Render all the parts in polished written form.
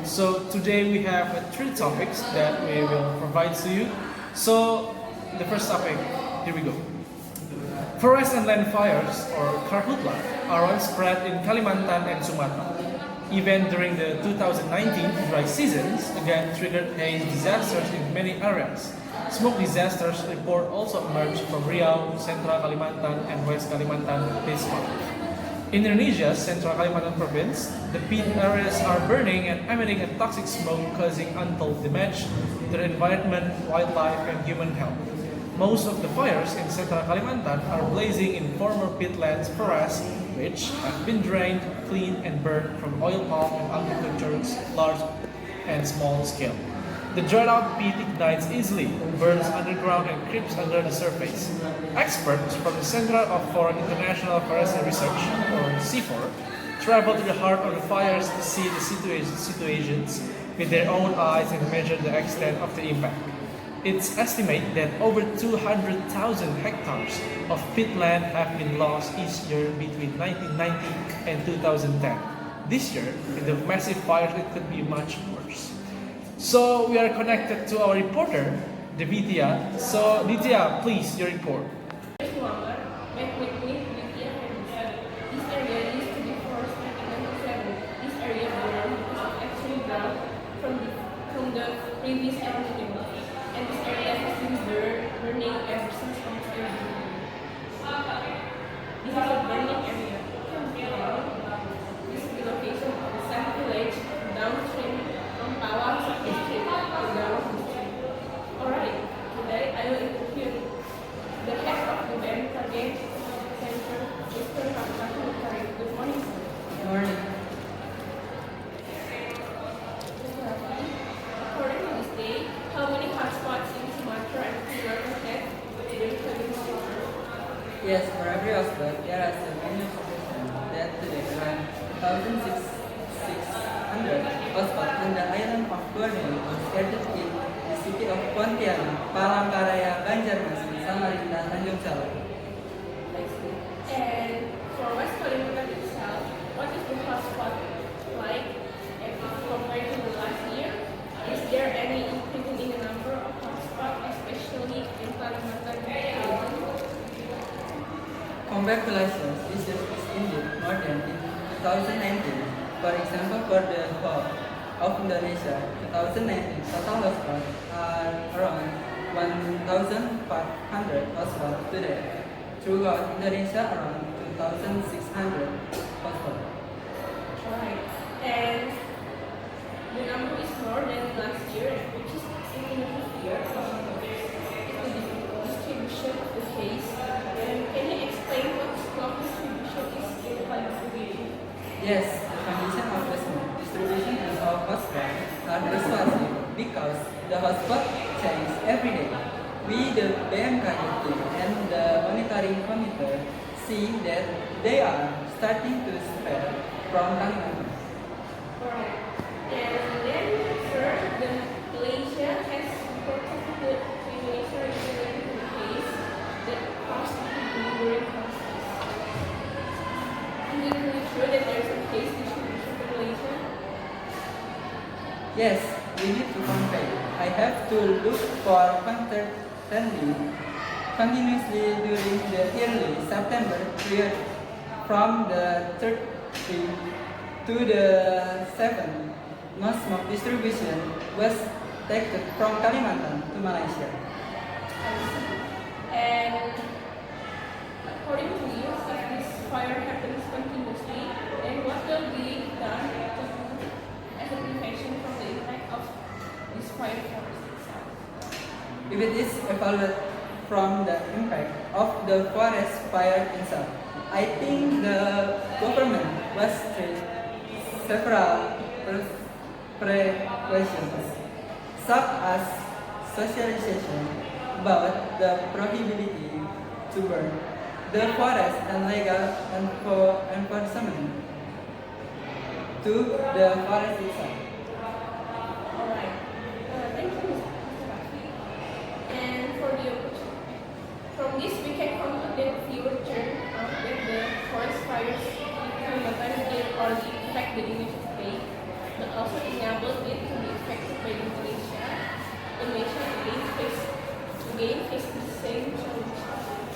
So today we have three topics that we will provide to you. So the first topic, here we go. Forest and land fires, or karhutla, are widespread in Kalimantan and Sumatra. Even during the 2019 dry seasons, again triggered haze disasters in many areas. Smoke disasters report also emerged from Riau, Central Kalimantan, and West Kalimantan this month. In Indonesia's Central Kalimantan province, the peat areas are burning and emitting a toxic smoke causing untold damage to the environment, wildlife, and human health. Most of the fires in Central Kalimantan are blazing in former peatlands forests, which have been drained, cleaned, and burned from oil palm and agriculture's large and small scale. The dried out peat ignites easily, burns underground, and creeps under the surface. Experts from the Center for International Forestry Research, or CIFOR, travel to the heart of the fires to see the situations with their own eyes and measure the extent of the impact. It's estimated that over 200,000 hectares of peatland have been lost each year between 1990 and 2010. This year, with the massive fires, it could be much worse. So we are connected to our reporter, Devitya. So Ditya, please, your report. This area used to be forested in 1997. This area burned was actually ground from the previous erosion, and this area has been burning ever since almost every year. This is a burning area. This is the location of the Sun village downstream from Pawang district to down district. Alright, today I will interview the head of the BMKG Center, Mr. Basa. Good morning, sir. Good morning. According to this day, how many hotspots in Sumatra and Sulawesi have during 2024? Yes, for every hotspot, there are so many population that today around 1,600 hotspots on the island of Borneo are scattered in the city of Pontianak, Palangkaraya, Banjarmasin, Samarinda, Tanjung Salak. And for West Kalimantan itself, what is the hotspot like and compared to the last year? Is there any increase in the number of hotspots, especially in Kalimantan region? Compared to last year, this year is indeed more than in 2019. For example, for the whole of Indonesia, 2019 total hotspots are around 1,500 hotspots today. Throughout Indonesia, around 2,600 hotspots. Right. And the number is more than last year, which is significant here. Is the distribution of the case. And can you explain what smoke distribution is in the Kalimantan region? Yes, the condition of the smoke distribution of hotspots are persuasive because the hotspot changes every day. We, the BMKG team and the monitoring committee, see that they are starting to spread from Kalimantan. Alright. And then, sir, the Malaysia has reported to Indonesia related to the case that caused the during conflict. Is it really true that there is a case distribution to Malaysia? Yes, we need to compare. I have to look for continuously during the early September period from the 3rd to the 7th. Most smoke distribution was taken from Kalimantan to Malaysia. And according to you, if this fire happens continuously, then what will be done as a prevention from the impact of this fire forest itself? If it is evaluated from the impact of the forest fire itself, I think the government must take several precautions, such as socialization about the prohibition to burn the forest and legal enforcement to the forest itself. Alright. Thank you, Mr. Rafi. And for the from this, we can conclude that future that the forest fires in Kalimantan can only affect the Indonesian state, but also also enabled it to be effective by Indonesia again facing the same challenge.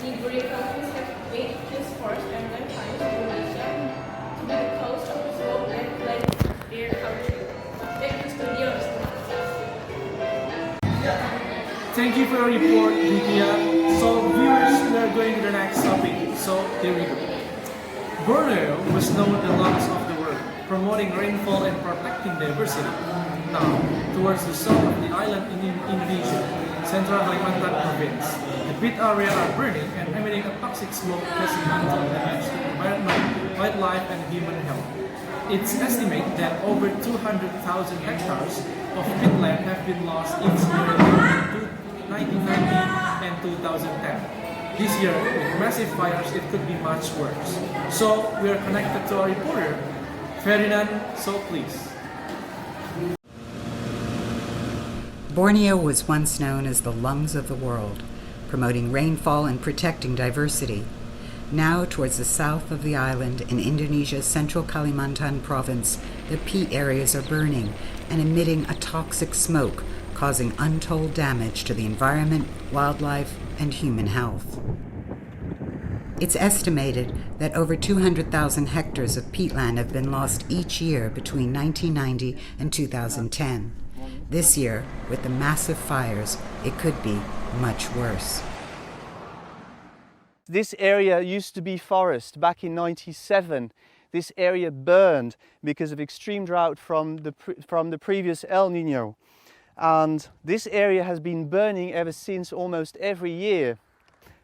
Neighboring countries have made this forest and land fires in Indonesia to be the cause of the slow and flood their country. Back to studios. Thank you for your report, Vidya. So viewers, we are going to the next topic. So here we go. Borneo was known the lungs of the world, promoting rainfall and protecting diversity. Now, towards the south of the island in Indonesia, Central Kalimantan province, the peat area are burning and emitting a toxic smoke causing harmful damage to the environment, wildlife, and human health. It's estimated that over 200,000 hectares of peatland have been lost each year between 1990 and 2010. This year, with massive fires, it could be much worse. So, we are connected to our reporter, Ferdinand, so please. Borneo was once known as the lungs of the world, promoting rainfall and protecting diversity. Now, towards the south of the island in Indonesia's central Kalimantan province, the peat areas are burning and emitting a toxic smoke, causing untold damage to the environment, wildlife, and human health. It's estimated that over 200,000 hectares of peatland have been lost each year between 1990 and 2010. This year, with the massive fires, it could be much worse. This area used to be forest back in '97. This area burned because of extreme drought from the previous El Nino. And this area has been burning ever since almost every year.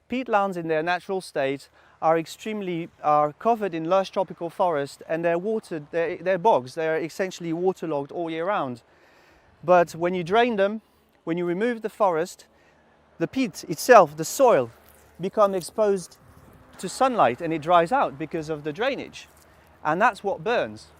Peatlands in their natural state are covered in lush tropical forest, and they're bogs. They're essentially waterlogged all year round. But when you drain them, when you remove the forest, the peat itself, the soil, becomes exposed to sunlight and it dries out because of the drainage. And that's what burns.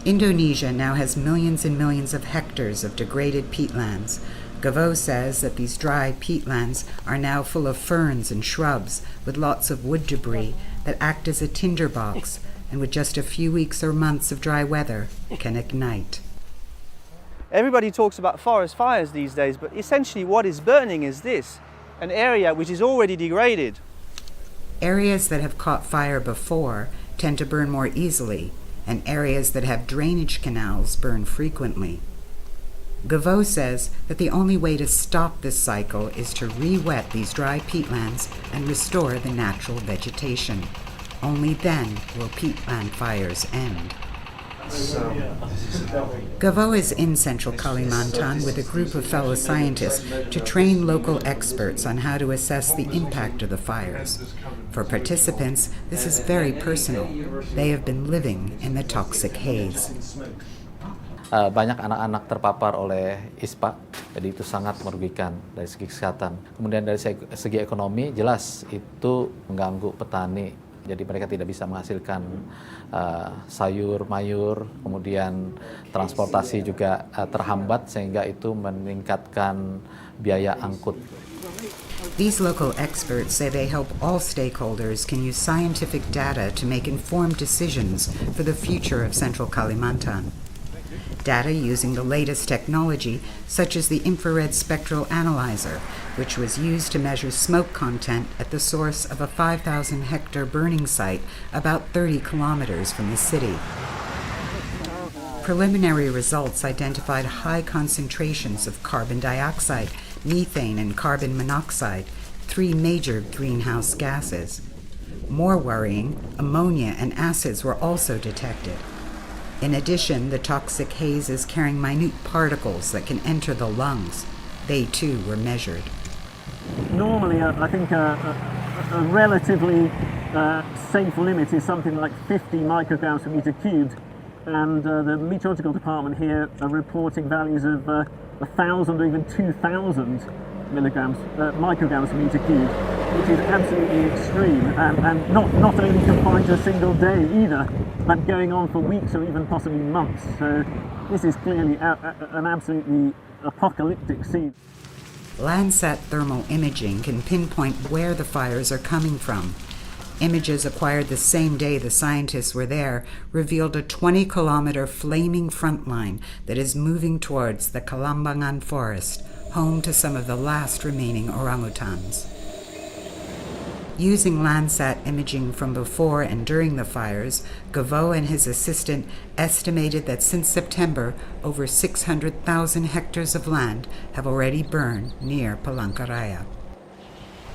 Indonesia now has millions and millions of hectares of degraded peatlands. Gavo says that these dry peatlands are now full of ferns and shrubs with lots of wood debris that act as a tinderbox and with just a few weeks or months of dry weather can ignite. Everybody talks about forest fires these days, but essentially what is burning is this, an area which is already degraded. Areas that have caught fire before tend to burn more easily, and areas that have drainage canals burn frequently. Gavo says that the only way to stop this cycle is to re-wet these dry peatlands and restore the natural vegetation. Only then will peatland fires end. Gavo is in central Kalimantan with a group of fellow scientists to train local experts on how to assess the impact of the fires. For participants, this is very personal. They have been living in the toxic haze. Banyak anak-anak terpapar oleh ISPA, jadi itu sangat merugikan dari segi kesehatan. Kemudian dari segi ekonomi, jelas itu mengganggu petani. Jadi mereka tidak bisa menghasilkan sayur, mayur, kemudian transportasi juga terhambat sehingga itu meningkatkan biaya angkut. These local experts say they hope all stakeholders can use scientific data to make informed decisions for the future of Central Kalimantan. Data using the latest technology, such as the infrared spectral analyzer, which was used to measure smoke content at the source of a 5,000-hectare burning site about 30 kilometers from the city. Preliminary results identified high concentrations of carbon dioxide, methane, and carbon monoxide, three major greenhouse gases. More worrying, ammonia and acids were also detected. In addition, the toxic haze is carrying minute particles that can enter the lungs. They too were measured. Normally, I think a relatively safe limit is something like 50 micrograms per meter cubed, and the meteorological department here are reporting values of 1,000 or even 2,000 micrograms per meter cubed, which is absolutely extreme, and not only confined to a single day either, but going on for weeks or even possibly months. So this is clearly an absolutely apocalyptic scene. Landsat thermal imaging can pinpoint where the fires are coming from. Images acquired the same day the scientists were there revealed a 20-kilometer flaming front line that is moving towards the Kalambangan forest, home to some of the last remaining orangutans. Using Landsat imaging from before and during the fires, Gavo and his assistant estimated that since September, over 600,000 hectares of land have already burned near Palangkaraya.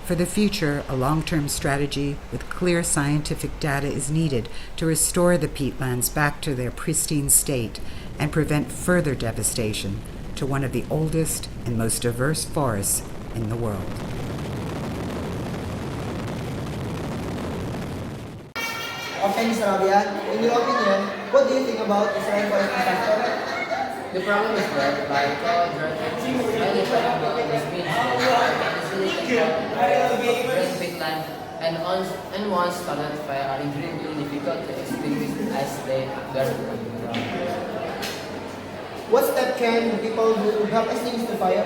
For the future, a long-term strategy with clear scientific data is needed to restore the peatlands back to their pristine state and prevent further devastation to one of the oldest and most diverse forests in the world. Okay, Mr. Abian, in your opinion, what do you think about this rainforest disaster? The problem is that, like all drought is highly flammable in this means great peatland and once started fire are incredibly difficult to extinguish as they burn underground. What step can the people do to help extinguish the fire?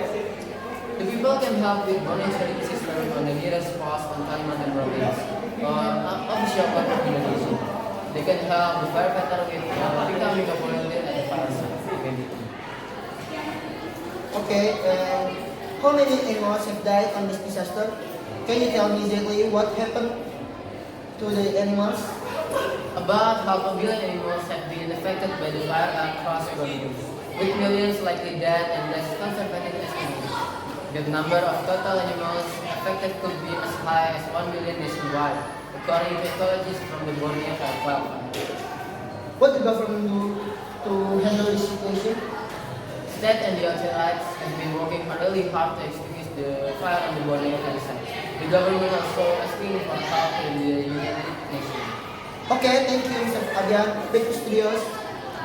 The people can help with burning sprinkler system on the nearest post on Kalimantan province or official part of Indonesia. They can help the firefighter with becoming a volunteer at the fire site. Okay, how many animals have died on this disaster? Can you tell me exactly what happened to the animals? About 500 million animals have been affected by the fire across the world, with millions likely dead and less conservative estimates. The number of total animals affected could be as high as 1 million nationwide, according to ecologists from the Borneo Wildfire. What the government do to handle this situation? State and the authorities have been working really hard to extinguish the fire on the Borneo site. The government also asking for help in the United Nations. Okay, thank you, Mr. Abian. Back to studios.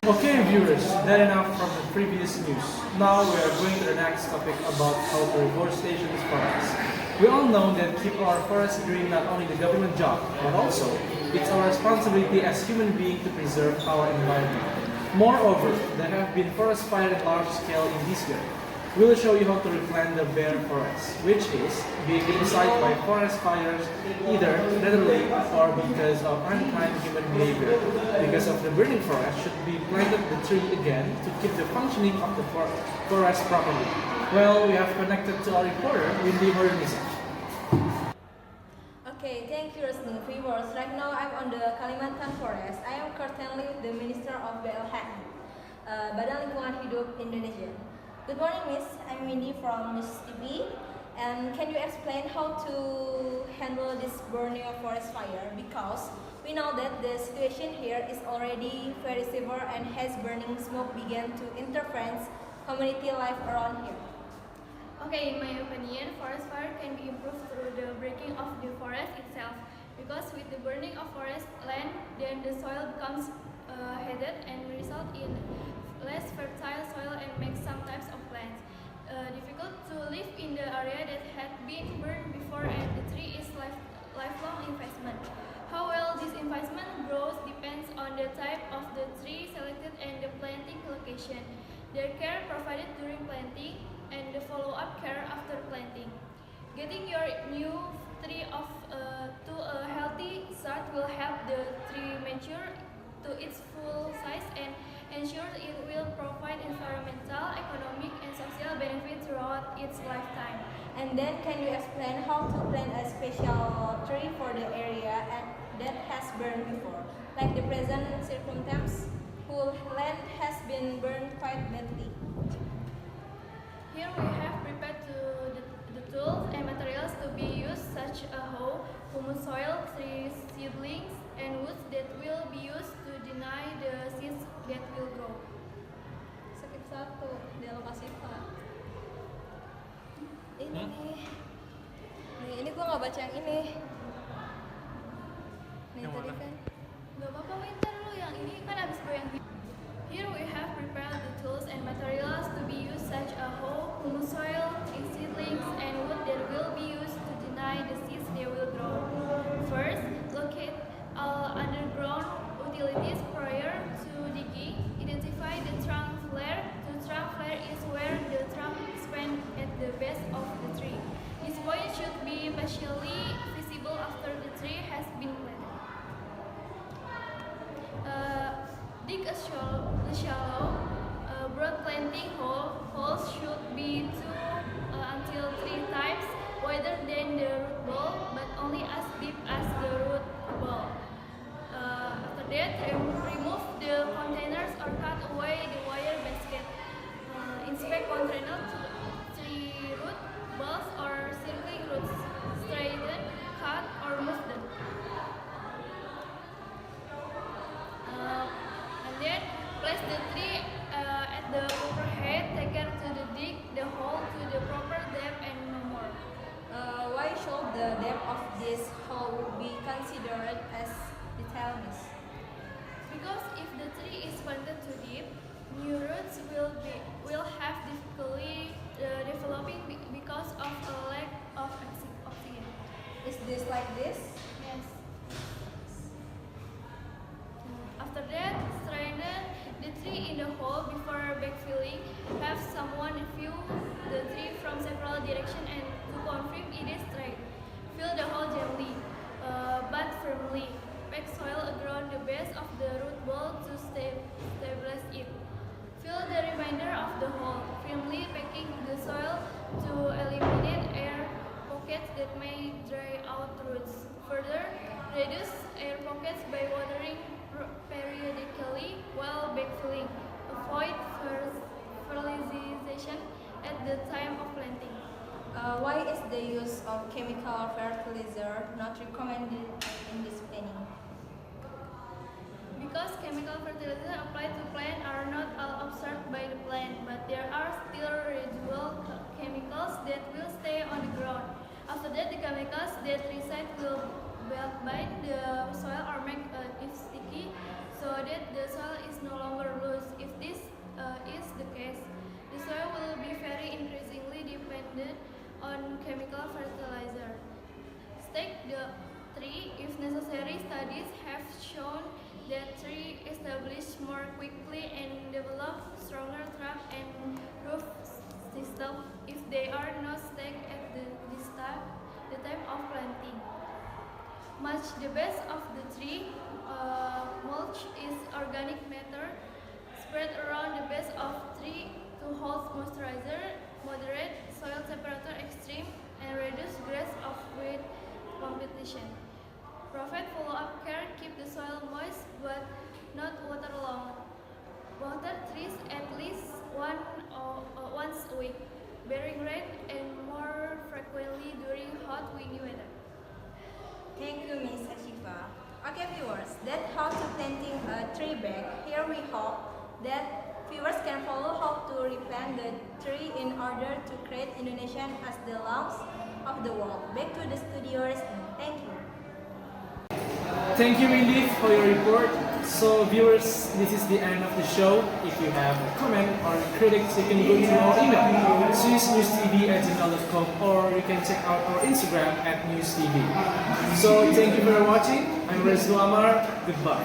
Okay, viewers, that enough from the previous news. Now we are going to the next topic about how to reforestation is forests. We all know that keep our forests green not only the government job, but also it's our responsibility as human beings to preserve our environment. Moreover, there have been forest fires at large scale in this year. We will show you how to replant the bare forest, which is being decided by forest fires either naturally or because of unkind human behavior. Because of the burning forest should be planted the tree again to keep the functioning of the forest properly. Well, we have connected to our reporter, Windy Mornisa. Okay, thank you, Resni. Viewers, right now I'm on the Kalimantan Forest. I am currently with the Minister of BLHN, Badan Lingkungan Hidup Indonesia. Good morning, Miss. I'm Windy from News TV. And can you explain how to handle this Borneo forest fire? Because we know that the situation here is already very severe and has burning smoke began to interfere community life around here. Okay, in my opinion, forest fire can be improved through the breaking of the forest itself. Because with the burning of forest land, then the soil becomes heated and result in less fertile soil and makes some types of plants difficult to live in the area that had been burned before, and the tree is lifelong investment. How well this investment grows depends on the type of the tree selected and the planting location, their care provided during planting, and the follow-up care after planting. Getting your new tree off to a healthy start will help the tree mature to its full size and ensure it will provide environmental, economic, and social benefits throughout its lifetime. And then can you explain how to plant a special tree for the area that has burned before? Like the present circumstance, whole land has been burned quite badly. Here we have prepared the tools and materials to be used, such as hoe, humus soil, tree seedlings, and woods that will be used to deny the seeds that will grow. Skip satu di lokasi Pak. Ini nih. Nih, ini gua nggak baca yang ini. Nih Yang tadi mana? kan. Gak apa-apa, Winter, lu yang ini kan abis gue yang Here we have prepared the tools and materials to be used, such as hoe, humus soil, tree seedlings, and wood that will be used to deny the seeds they will grow. First, locate all underground utilities prior to digging. Identify the trunk flare. The trunk flare is where the trunk expands at the base of the tree. This point should be partially visible the depth of this hole would be considered as detailness? Because if the tree is planted too deep, new roots will have difficulty developing because of a lack of oxygen. Is this like this? Yes. After that, straighten the tree in the hole before backfilling. Have someone view the tree from several directions and to confirm it is straight. Fill the hole gently, but firmly. Pack soil around the base of the root ball to stabilize it. Fill the remainder of the hole, firmly packing the soil to eliminate air pockets that may dry out roots. Further, reduce air pockets by watering periodically while backfilling. Avoid fertilization at the time of planting. Why is the use of chemical fertilizer not recommended in this planning? Because chemical fertilizers applied to plant are not all absorbed by the plant, but there are still residual chemicals that will stay on the ground. After that, the chemicals that reside will bind the soil or make it sticky, so that the soil is no longer loose. If this is the case, the soil will be very increasingly dependent on chemical fertilizer. Stake the tree if necessary. Studies have shown that trees establish more quickly and develop stronger trunk and root system if they are not staked at the time of planting. Mulch the base of the tree. Mulch is organic matter spread around the base of tree to hold moisturizer, moderate soil temperature extreme, and reduce grass of with competition. Provide follow-up care, keep the soil moist but not waterlogged. Water trees at least once a week, bearing rain and more frequently during hot windy weather. Thank you, Ms. Hashifa. Okay, viewers, that's how to planting a tree bag. Here we hope that viewers can follow how to replant the tree in order to create Indonesia as the lungs of the world. Back to the studios. Thank you. Thank you, Windy, for your report. So, viewers, this is the end of the show. If you have a comment or critics, you can go to our email, SwissNewsTV@gmail.com, or you can check out our Instagram @NewsTV. So, thank you for watching. I'm Rezu Amar. Goodbye.